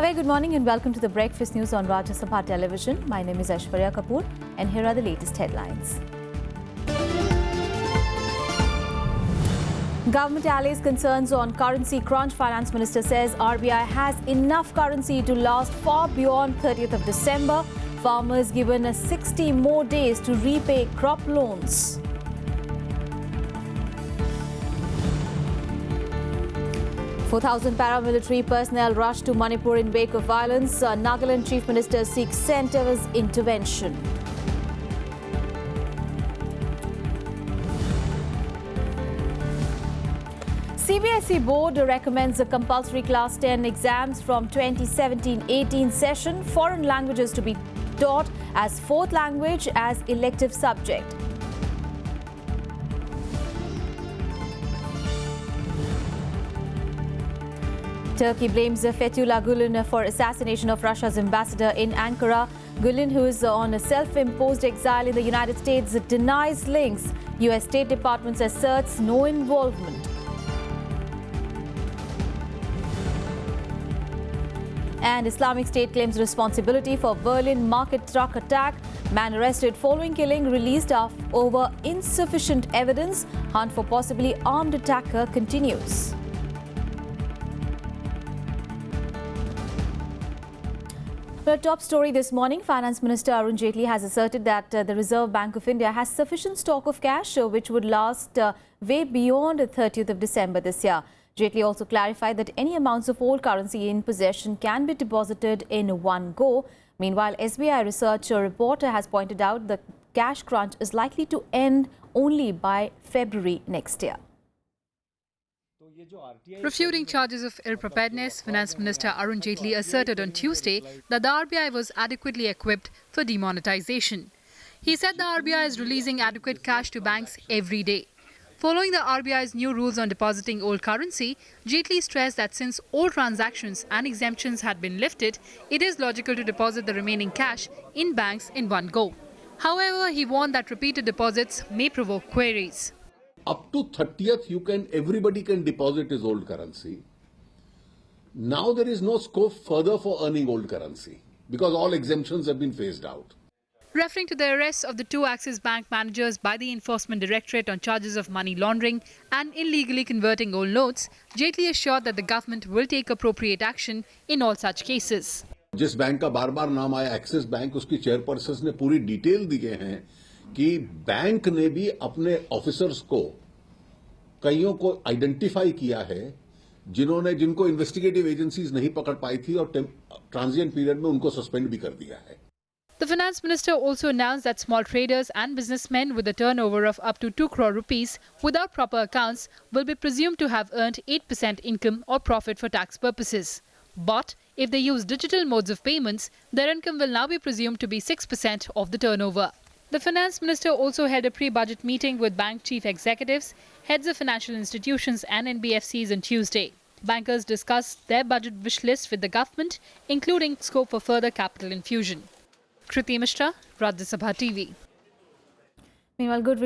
Very good morning and welcome to the Breakfast News on Rajya Sabha television. My name is Aishwarya Kapoor and here are the latest headlines. Government allays concerns on currency crunch. Finance Minister says RBI has enough currency to last far beyond 30th of December. Farmers given 60 more days to repay crop loans. "4,000 paramilitary personnel rushed to Manipur in wake of violence. Nagaland Chief Minister seeks centre's intervention. CBSE Board recommends a compulsory Class 10 exams from 2017-18 session. Foreign languages to be taught as fourth language as elective subject. Turkey blames Fethullah Gulen for assassination of Russia's ambassador in Ankara. Gulen, who is on a self-imposed exile in the United States, denies links. US State Department asserts no involvement. And Islamic State claims responsibility for Berlin market truck attack. Man arrested following killing released over insufficient evidence. Hunt for possibly armed attacker continues. A top story this morning, Finance Minister Arun Jaitley has asserted that the Reserve Bank of India has sufficient stock of cash which would last way beyond 30th of December this year. Jaitley also clarified that any amounts of old currency in possession can be deposited in one go. Meanwhile, SBI research reporter has pointed out the cash crunch is likely to end only by February next year. Refuting charges of ill-preparedness, Finance Minister Arun Jaitley asserted on Tuesday that the RBI was adequately equipped for demonetization. He said the RBI is releasing adequate cash to banks every day. Following the RBI's new rules on depositing old currency, Jaitley stressed that since all transactions and exemptions had been lifted, it is logical to deposit the remaining cash in banks in one go. However, he warned that repeated deposits may provoke queries. Up to 30th, everybody can deposit his old currency. Now there is no scope further for earning old currency because all exemptions have been phased out. Referring to the arrest of the two Axis Bank managers by the Enforcement Directorate on charges of money laundering and illegally converting old notes, Jaitley assured that the government will take appropriate action in all such cases. जिस bank का बार-बार नाम आया axis bank, उसकी chairperson ने पूरी detail दिए हैं कि बैंक ने भी अपने ऑफिसर्स को कईयों को आइडेंटिफाई किया है जिनको इन्वेस्टिगेटिव एजेंसीज नहीं पकड़ पाई थी और ट्रांजिएंट पीरियड में उनको सस्पेंड भी कर दिया है. The Finance Minister also announced that small traders and businessmen with a turnover of up to 2 crore rupees without proper accounts will be presumed to have earned 8% income or profit for tax purposes. But if they use digital modes of payments, their income will now be presumed to be 6% of the turnover. The Finance Minister also held a pre-budget meeting with bank chief executives, heads of financial institutions and NBFCs on Tuesday. Bankers discussed their budget wish list with the government, including scope for further capital infusion. Kriti Mishra, Rajya Sabha TV. Meanwhile, good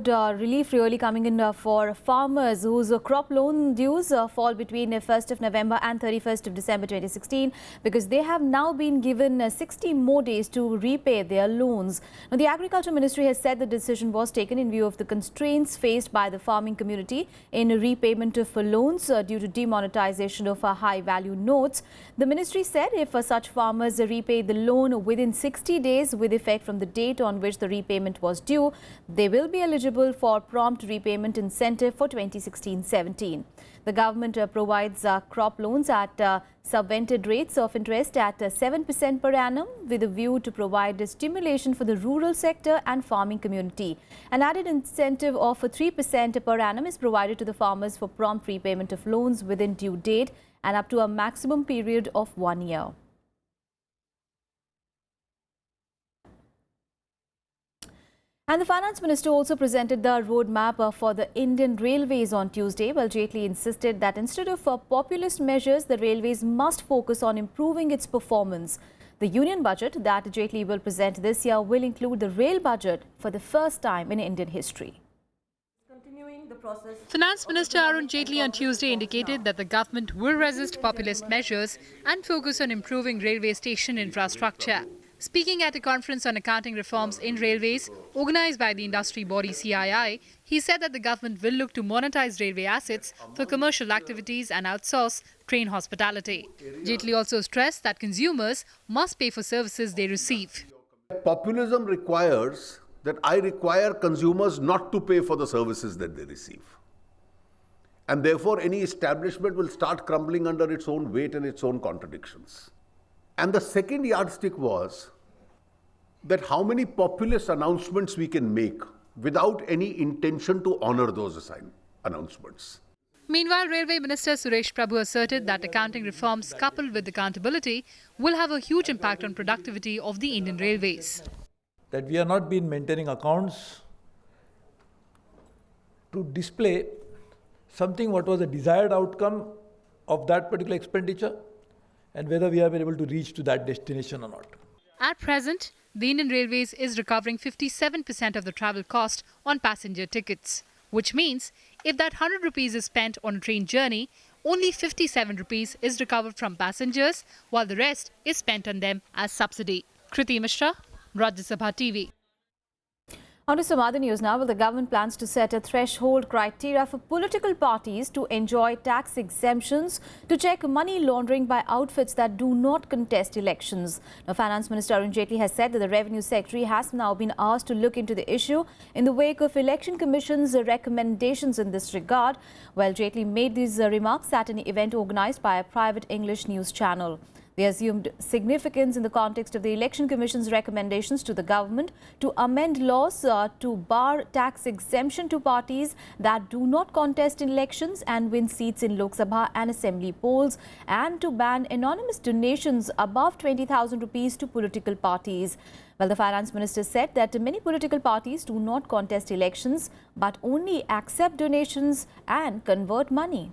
relief really coming in for farmers whose crop loan dues fall between 1st of November and 31st of December 2016 because they have now been given 60 more days to repay their loans. Now, the Agriculture Ministry has said the decision was taken in view of the constraints faced by the farming community in repayment of loans due to demonetization of high-value notes. The ministry said if such farmers repay the loan within 60 days with effect from the date on which the repayment was due, they will be eligible for prompt repayment incentive for 2016-17. The government provides crop loans at subvented rates of interest at 7% per annum with a view to provide stimulation for the rural sector and farming community. An added incentive of 3% per annum is provided to the farmers for prompt repayment of loans within due date and up to a maximum period of 1 year. And the Finance Minister also presented the roadmap for the Indian Railways on Tuesday, while Jaitley insisted that instead of populist measures, the Railways must focus on improving its performance. The union budget that Jaitley will present this year will include the rail budget for the first time in Indian history. continuing the process. Finance Minister Arun Jaitley on Tuesday indicated that the government will resist populist measures and focus on improving railway station infrastructure. Speaking at a conference on accounting reforms in railways organized by the industry body CII, he said that the government will look to monetize railway assets for commercial activities and outsource train hospitality. Jaitley also stressed that consumers must pay for services they receive. Populism requires that I require consumers not to pay for the services that they receive. And therefore, any establishment will start crumbling under its own weight and its own contradictions. And the second yardstick was that how many populist announcements we can make without any intention to honor those announcements. Meanwhile, Railway Minister Suresh Prabhu asserted that accounting reforms coupled with accountability will have a huge impact on productivity of the Indian Railways. That we have not been maintaining accounts to display something what was a desired outcome of that particular expenditure and whether we have been able to reach to that destination or not. At present, the Indian Railways is recovering 57% of the travel cost on passenger tickets, which means if that 100 rupees is spent on a train journey, only 57 rupees is recovered from passengers, while the rest is spent on them as subsidy. Kriti Mishra, Rajya Sabha TV. On to some other news now. Well, the government plans to set a threshold criteria for political parties to enjoy tax exemptions to check money laundering by outfits that do not contest elections. Now, Finance Minister Arun Jaitley has said that the Revenue Secretary has now been asked to look into the issue in the wake of Election Commission's recommendations in this regard. Well, Jaitley made these remarks at an event organized by a private English news channel. They assumed significance in the context of the Election Commission's recommendations to the government to amend laws to bar tax exemption to parties that do not contest in elections and win seats in Lok Sabha and Assembly polls, and to ban anonymous donations above 20,000 rupees to political parties. Well, the Finance Minister said that many political parties do not contest elections but only accept donations and convert money.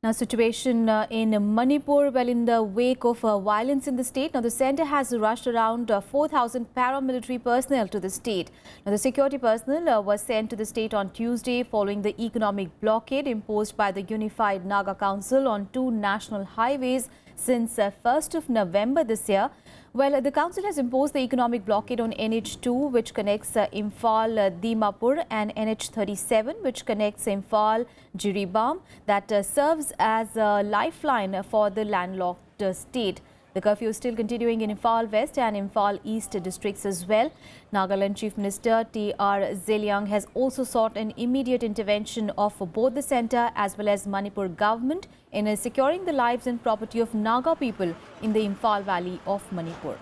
Now, situation in Manipur, well, in the wake of violence in the state, now the centre has rushed around 4,000 paramilitary personnel to the state. Now, the security personnel was sent to the state on Tuesday following the economic blockade imposed by the Unified Naga Council on 2 national highways since 1st of November this year. Well, the council has imposed the economic blockade on NH2, which connects Imphal Dimapur, and NH37, which connects Imphal Jiribam, that serves as a lifeline for the landlocked state. The curfew is still continuing in Imphal West and Imphal East districts as well. Nagaland Chief Minister T.R. Zeliang has also sought an immediate intervention of both the centre as well as Manipur government in securing the lives and property of Naga people in the Imphal Valley of Manipur.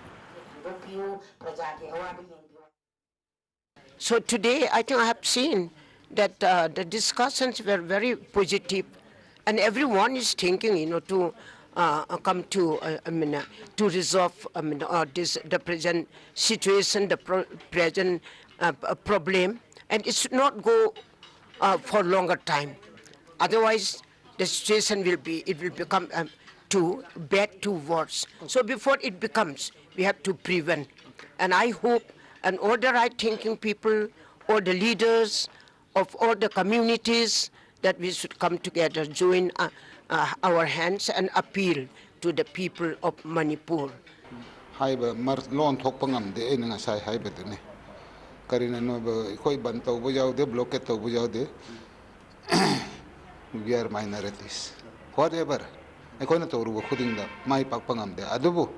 So today I think I have seen that the discussions were very positive, and everyone is thinking, to come to, to resolve, the present situation, the present problem, and it should not go for longer time. Otherwise, the situation will become too bad, too worse. So before it becomes, we have to prevent. And I hope, and all the right-thinking people, all the leaders of all the communities, that we should come together, join our hands and appeal to the people of Manipur. Haiba mar lon thok pangam de en nga sai haiba de ne karina no ba khoi ban to bu jaw de blockade to bu jaw de we are minorities whatever ai khoi na to ru khuding da mai pak pangam de adubu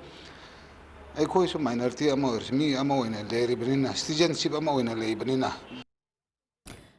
ai khoi su minority ama mi ama oina le ribnina citizenship ama oina le ibnina.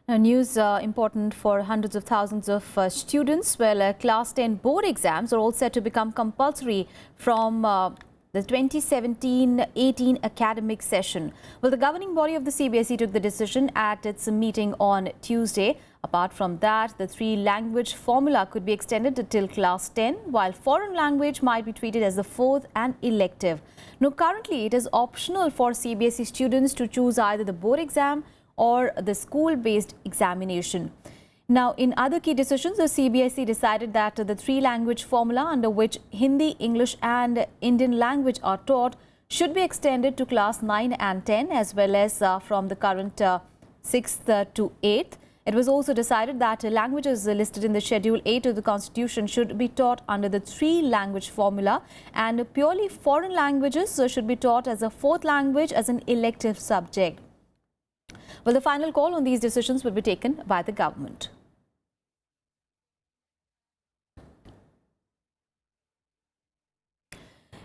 Now, news important for hundreds of thousands of students. Well, Class 10 board exams are all set to become compulsory from the 2017-18 academic session. Well, the governing body of the CBSE took the decision at its meeting on Tuesday. Apart from that, the 3-language formula could be extended till Class 10, while foreign language might be treated as the 4th and elective. Now, currently, it is optional for CBSE students to choose either the board exam or the school-based examination. Now, in other key decisions, the CBSE decided that the 3-language formula under which Hindi, English and Indian language are taught should be extended to class 9 and 10 as well as from the current 6th to 8th. It was also decided that languages listed in the Schedule 8 of the Constitution should be taught under the 3-language formula, and purely foreign languages should be taught as a 4th language as an elective subject. Well, the final call on these decisions will be taken by the government.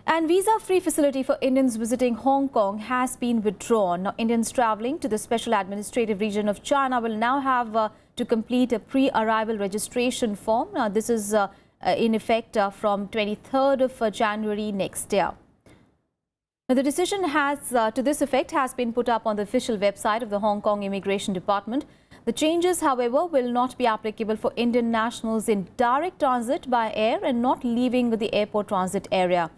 And visa-free facility for Indians visiting Hong Kong has been withdrawn. Now, Indians travelling to the Special Administrative Region of China will now have to complete a pre-arrival registration form. Now, this is in effect from 23rd of January next year. Now, the decision to this effect has been put up on the official website of the Hong Kong Immigration Department. The changes, however, will not be applicable for Indian nationals in direct transit by air and not leaving the airport transit area.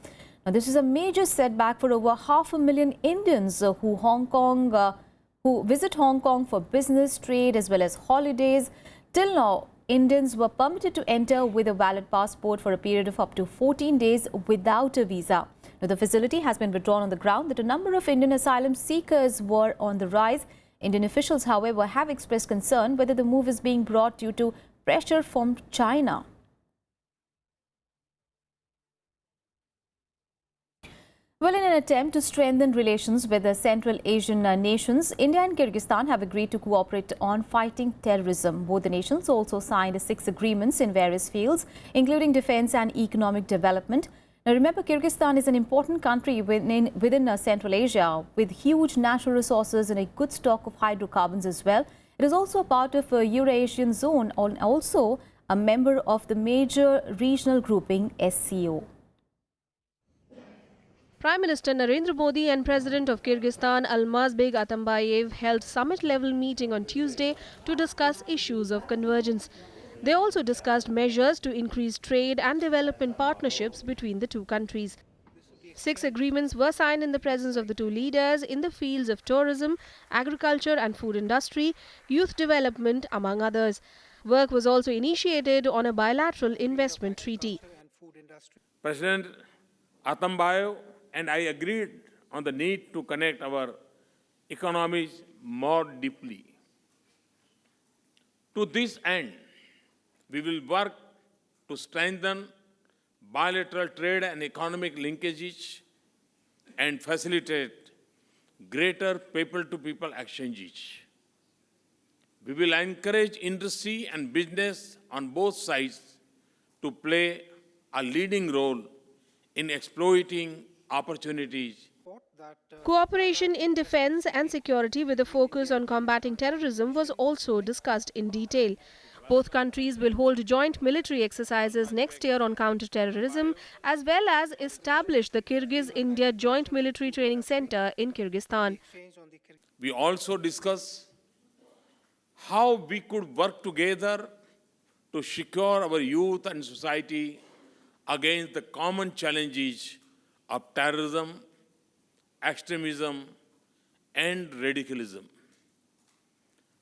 Now, this is a major setback for over 500,000 Indians who visit Hong Kong for business, trade as well as holidays. Till now, Indians were permitted to enter with a valid passport for a period of up to 14 days without a visa. Now, the facility has been withdrawn on the ground that a number of Indian asylum seekers were on the rise. Indian officials, however, have expressed concern whether the move is being brought due to pressure from China. Well, in an attempt to strengthen relations with the Central Asian nations, India and Kyrgyzstan have agreed to cooperate on fighting terrorism. Both the nations also signed 6 agreements in various fields, including defense and economic development. Now, remember, Kyrgyzstan is an important country within Central Asia with huge natural resources and a good stock of hydrocarbons as well. It is also a part of a Eurasian zone and also a member of the major regional grouping SCO. Prime Minister Narendra Modi and President of Kyrgyzstan Almazbek Atambayev held summit-level meeting on Tuesday to discuss issues of convergence. They also discussed measures to increase trade and development partnerships between the two countries. 6 agreements were signed in the presence of the two leaders in the fields of tourism, agriculture and food industry, youth development, among others. Work was also initiated on a bilateral investment treaty. President Atambayev and I agreed on the need to connect our economies more deeply. To this end, we will work to strengthen bilateral trade and economic linkages and facilitate greater people-to-people exchanges. We will encourage industry and business on both sides to play a leading role in exploiting opportunities. Cooperation in defense and security with a focus on combating terrorism was also discussed in detail. Both countries will hold joint military exercises next year on counter-terrorism, as well as establish the Kyrgyz-India Joint Military Training Center in Kyrgyzstan. We also discussed how we could work together to secure our youth and society against the common challenges of terrorism, extremism, and radicalism.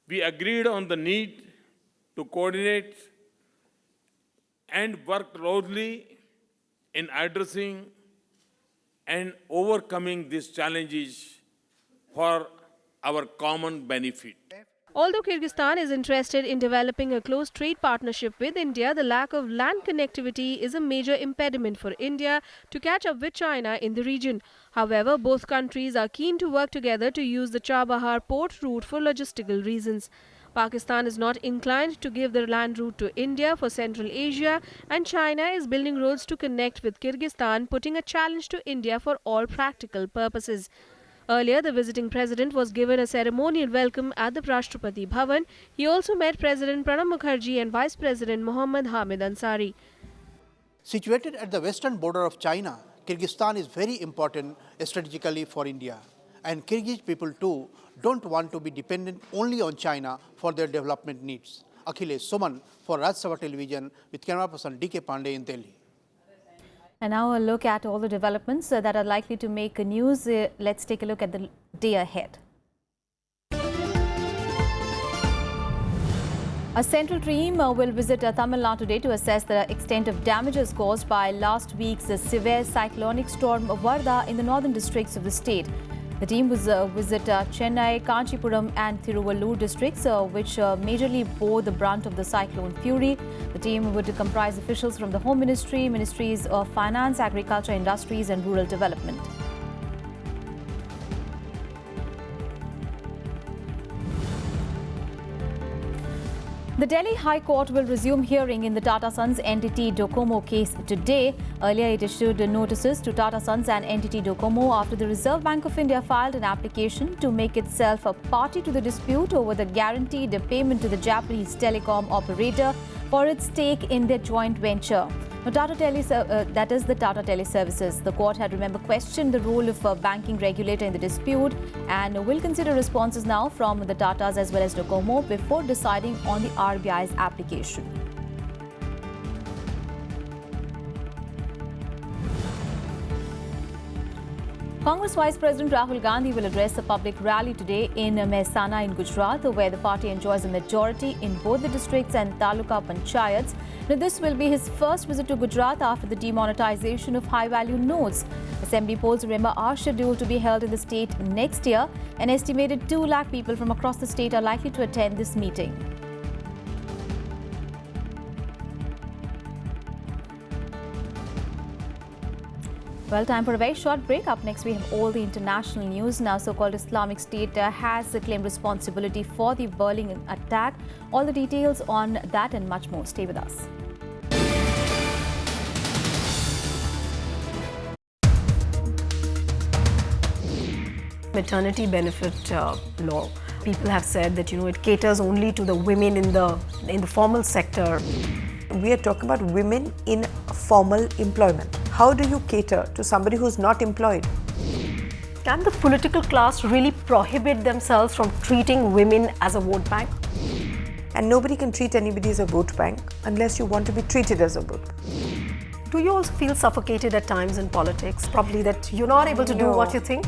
We agreed on the need to coordinate and work closely in addressing and overcoming these challenges for our common benefit. Although Kyrgyzstan is interested in developing a close trade partnership with India, the lack of land connectivity is a major impediment for India to catch up with China in the region. However, both countries are keen to work together to use the Chabahar port route for logistical reasons. Pakistan is not inclined to give the land route to India for Central Asia, and China is building roads to connect with Kyrgyzstan, putting a challenge to India for all practical purposes. Earlier, the visiting president was given a ceremonial welcome at the Rashtrapati Bhavan. He also met President Pranab Mukherjee and Vice President Mohammad Hamid Ansari. Situated at the western border of China, Kyrgyzstan is very important strategically for India. And Kyrgyz people too don't want to be dependent only on China for their development needs. Akhilesh Suman for Rajya Sabha Television with camera person D.K. Pandey in Delhi. And now a look at all the developments that are likely to make news. Let's take a look at the day ahead. A central team will visit Tamil Nadu today to assess the extent of damages caused by last week's severe cyclonic storm Varda in the northern districts of the state. The team will visit Chennai, Kanchipuram and Thiruvallur districts, which majorly bore the brunt of the cyclone fury. The team would comprise officials from the Home Ministry, Ministries of Finance, Agriculture, Industries and Rural Development. The Delhi High Court will resume hearing in the Tata Sons entity Docomo case today. Earlier, it issued notices to Tata Sons and entity Docomo after the Reserve Bank of India filed an application to make itself a party to the dispute over the guaranteed payment to the Japanese telecom operator for its stake in their joint venture. Now, that is the Tata Teleservices. The court had, remember, questioned the role of a banking regulator in the dispute and will consider responses now from the Tatas as well as Docomo before deciding on the RBI's application. Congress Vice President Rahul Gandhi will address a public rally today in Mehsana in Gujarat, where the party enjoys a majority in both the districts and taluka panchayats. Now, this will be his first visit to Gujarat after the demonetization of high-value notes. Assembly polls, remember, are scheduled to be held in the state next year. An estimated 2 lakh people from across the state are likely to attend this meeting. Well, time for a very short break. Up next, we have all the international news. Now, so-called Islamic State has claimed responsibility for the Bulletin attack. All the details on that and much more. Stay with us. Maternity benefit law. People have said that, it caters only to the women in the formal sector. We are talking about women in formal employment. How do you cater to somebody who's not employed? Can the political class really prohibit themselves from treating women as a vote bank? And nobody can treat anybody as a vote bank unless you want to be treated as a vote bank. Do you also feel suffocated at times in politics? Probably that you're not able to do what you think?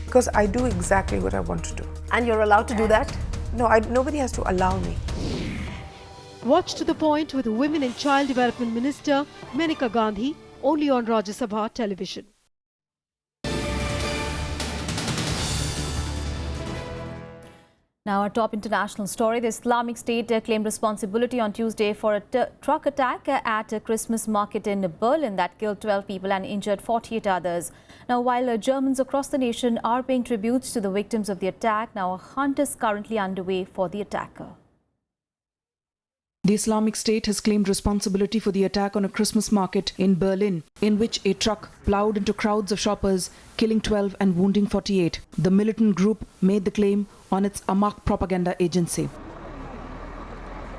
Because I do exactly what I want to do. And you're allowed to do that? No, nobody has to allow me. Watch to the Point with Women and Child Development Minister Maneka Gandhi, only on Rajya Sabha television. Now, our top international story. The Islamic State claimed responsibility on Tuesday for a truck attack at a Christmas market in Berlin that killed 12 people and injured 48 others. Now, while Germans across the nation are paying tributes to the victims of the attack, now a hunt is currently underway for the attacker. The Islamic State has claimed responsibility for the attack on a Christmas market in Berlin, in which a truck ploughed into crowds of shoppers, killing 12 and wounding 48. The militant group made the claim on its Amaq propaganda agency.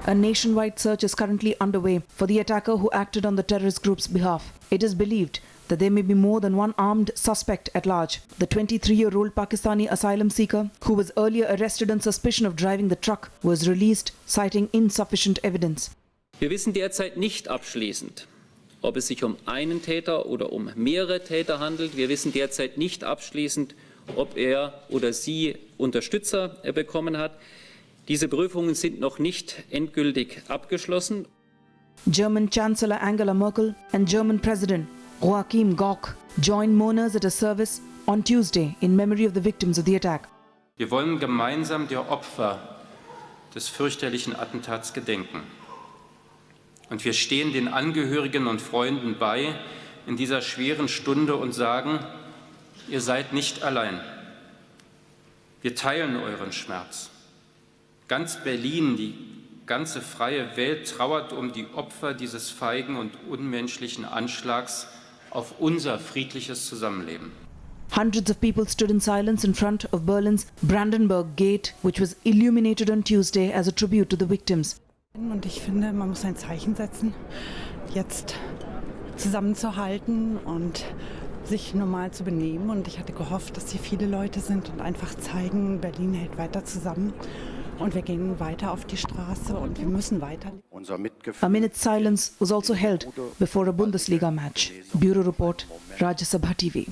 A nationwide search is currently underway for the attacker who acted on the terrorist group's behalf. It is believed that there may be more than one armed suspect at large. The 23-year-old Pakistani asylum seeker, who was earlier arrested on suspicion of driving the truck, was released, citing insufficient evidence. Wir wissen derzeit nicht abschließend, ob es sich um einen Täter oder um mehrere Täter handelt. Wir wissen derzeit nicht abschließend, ob er oder sie Unterstützer bekommen hat. Diese Prüfungen sind noch nicht endgültig abgeschlossen. German Chancellor Angela Merkel and German President Joachim Gauck joined mourners at a service on Tuesday in memory of the victims of the attack. Wir wollen gemeinsam der Opfer des fürchterlichen Attentats gedenken. Und wir stehen den Angehörigen und Freunden bei in dieser schweren Stunde und sagen, ihr seid nicht allein. Wir teilen euren Schmerz. Ganz Berlin, die ganze freie Welt trauert um die Opfer dieses feigen und unmenschlichen Anschlags auf unser friedliches Zusammenleben. Hundreds of people stood in silence in front of Berlin's Brandenburg Gate, which was illuminated on Tuesday as a tribute to the victims. Und ich finde, man muss ein Zeichen setzen, jetzt zusammenzuhalten und sich normal zu benehmen. Und ich hatte gehofft, dass hier viele Leute sind und einfach zeigen, Berlin hält weiter zusammen. Und wir gehen weiter auf die Straße und wir müssen weiter. A minute's silence was also held before a Bundesliga match. Bureau Report, Rajya Sabha TV.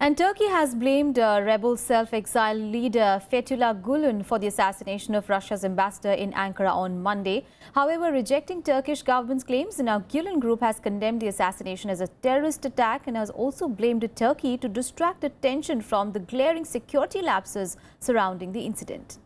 And Turkey has blamed rebel self-exiled leader Fethullah Gulen for the assassination of Russia's ambassador in Ankara on Monday. However, rejecting Turkish government's claims, now Gulen group has condemned the assassination as a terrorist attack and has also blamed Turkey to distract attention from the glaring security lapses surrounding the incident.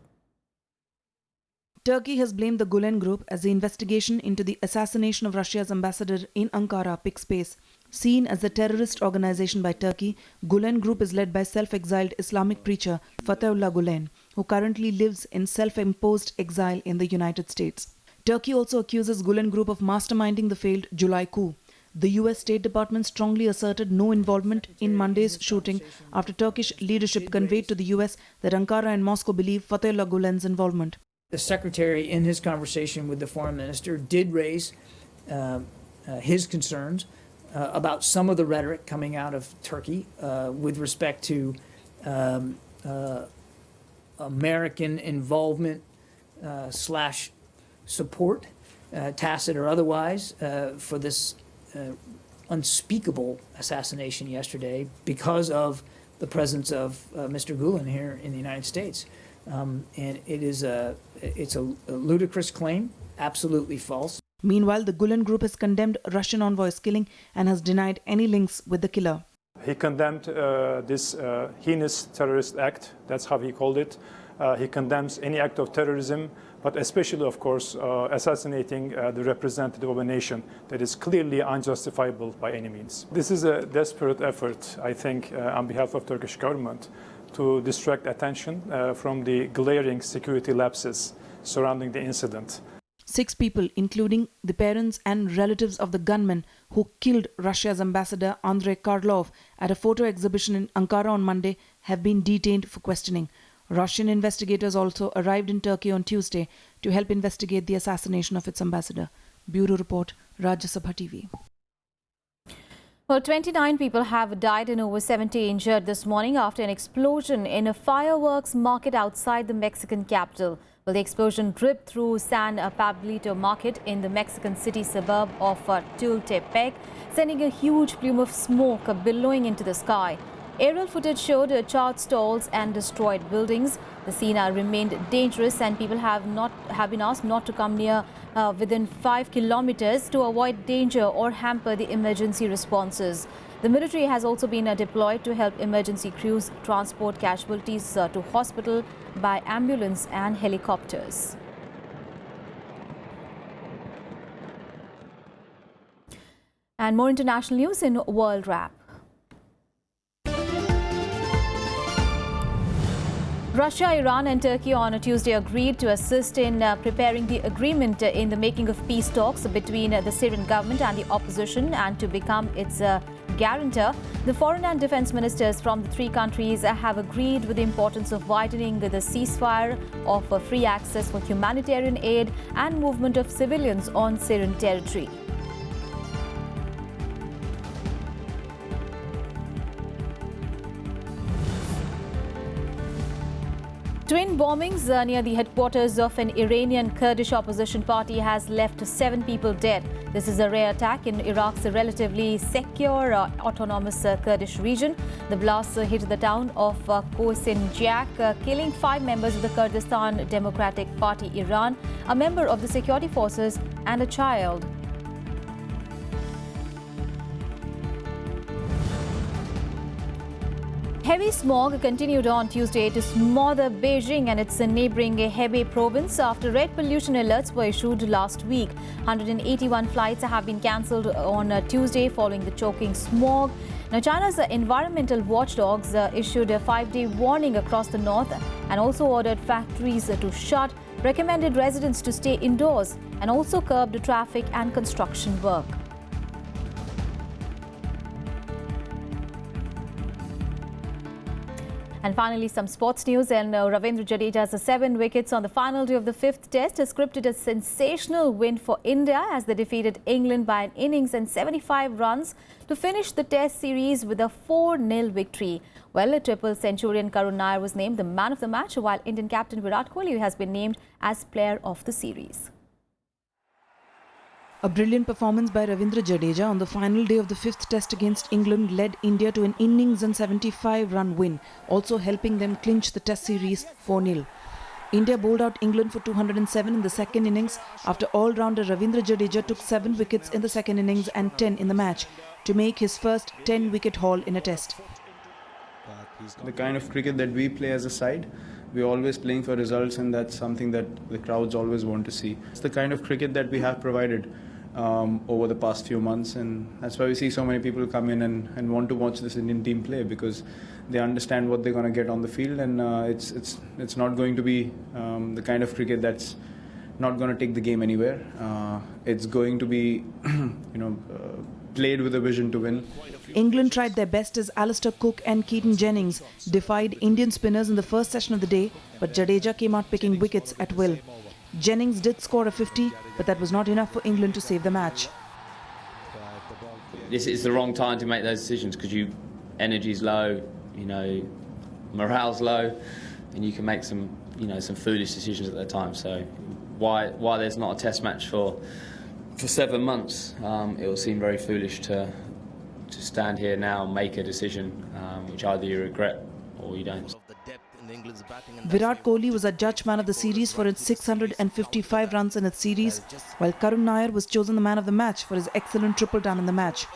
Turkey has blamed the Gulen group as the investigation into the assassination of Russia's ambassador in Ankara picks pace. Seen as a terrorist organization by Turkey, Gulen Group is led by self-exiled Islamic preacher Fethullah Gulen, who currently lives in self-imposed exile in the United States. Turkey also accuses Gulen Group of masterminding the failed July coup. The US State Department strongly asserted no involvement in Monday's shooting after Turkish leadership conveyed to the US that Ankara and Moscow believe Fethullah Gulen's involvement. The secretary, in his conversation with the foreign minister, did raise his concerns about some of the rhetoric coming out of Turkey with respect to American involvement slash support, tacit or otherwise, for this unspeakable assassination yesterday because of the presence of Mr. Gulen here in the United States. And it's a ludicrous claim, absolutely false. Meanwhile, the Gulen Group has condemned Russian envoy's killing and has denied any links with the killer. He condemned this heinous terrorist act, that's how he called it. He condemns any act of terrorism, but especially, of course, assassinating the representative of a nation that is clearly unjustifiable by any means. This is a desperate effort, I think, on behalf of Turkish government to distract attention from the glaring security lapses surrounding the incident. 6 people, including the parents and relatives of the gunman who killed Russia's ambassador Andrei Karlov at a photo exhibition in Ankara on Monday, have been detained for questioning. Russian investigators also arrived in Turkey on Tuesday to help investigate the assassination of its ambassador. Bureau Report, Rajya Sabha TV. Well, 29 people have died and over 70 injured this morning after an explosion in a fireworks market outside the Mexican capital. Well, the explosion ripped through San Pablito market in the Mexican city suburb of Tultepec, sending a huge plume of smoke billowing into the sky. Aerial footage showed charred stalls and destroyed buildings. The scene remained dangerous and people have been asked not to come near within 5 kilometers to avoid danger or hamper the emergency responses. The military has also been deployed to help emergency crews transport casualties to hospital by ambulance and helicopters. And more international news in World Wrap. Russia, Iran and Turkey on Tuesday agreed to assist in preparing the agreement in the making of peace talks between the Syrian government and the opposition and to become its guarantor. The foreign and defense ministers from the 3 countries have agreed with the importance of widening the ceasefire, of free access for humanitarian aid and movement of civilians on Syrian territory. Twin bombings near the headquarters of an Iranian Kurdish opposition party has left 7 people dead. This is a rare attack in Iraq's relatively secure autonomous Kurdish region. The blasts hit the town of Kosinjak, killing 5 members of the Kurdistan Democratic Party Iran, a member of the security forces and a child. Heavy smog continued on Tuesday to smother Beijing and its neighboring Hebei province after red pollution alerts were issued last week. 181 flights have been cancelled on Tuesday following the choking smog. Now, China's environmental watchdogs issued a 5-day warning across the north and also ordered factories to shut, recommended residents to stay indoors and also curbed traffic and construction work. And finally, some sports news. And Ravindra Jadeja's 7 wickets on the final day of the 5th test has scripted a sensational win for India as they defeated England by an innings and 75 runs to finish the test series with a 4-0 victory. Well, a triple centurion Karun Nair was named the man of the match, while Indian captain Virat Kohli has been named as player of the series. A brilliant performance by Ravindra Jadeja on the final day of the 5th test against England led India to an innings and 75-run win, also helping them clinch the test series 4-0. India bowled out England for 207 in the second innings after all-rounder Ravindra Jadeja took 7 wickets in the second innings and 10 in the match to make his first 10-wicket haul in a test. The kind of cricket that we play as a side, we're always playing for results, and that's something that the crowds always want to see. It's the kind of cricket that we have provided over the past few months, and that's why we see so many people come in and want to watch this Indian team play, because they understand what they're going to get on the field, and it's not going to be the kind of cricket that's not going to take the game anywhere. It's going to be played with a vision to win. England tried their best as Alistair Cook and Keaton Jennings defied Indian spinners in the first session of the day, but Jadeja came out picking wickets at will. Jennings did score a 50, but that was not enough for England to save the match. This is the wrong time to make those decisions, because energy's low, morale's low, and you can make some foolish decisions at that time. So why there's not a test match for 7 months, it will seem very foolish to stand here now and make a decision which either you regret or you don't. Virat Kohli was adjudged man of the series for his 655 runs in its series, while Karun Nair was chosen the man of the match for his excellent triple done in the match.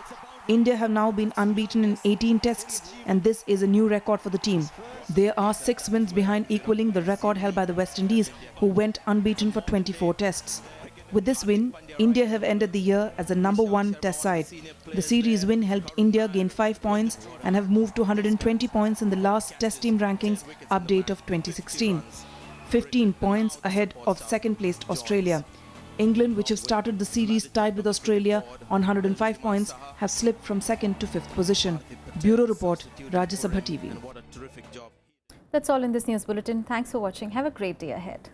India have now been unbeaten in 18 tests, and this is a new record for the team. There are 6 wins behind equalling the record held by the West Indies, who went unbeaten for 24 tests. With this win, India have ended the year as the #1 test side. The series win helped India gain 5 points and have moved to 120 points in the last test team rankings update of 2016. 15 points ahead of second-placed Australia. England, which have started the series tied with Australia on 105 points, have slipped from 2nd to 5th position. Bureau Report, Rajya Sabha TV. That's all in this news bulletin. Thanks for watching. Have a great day ahead.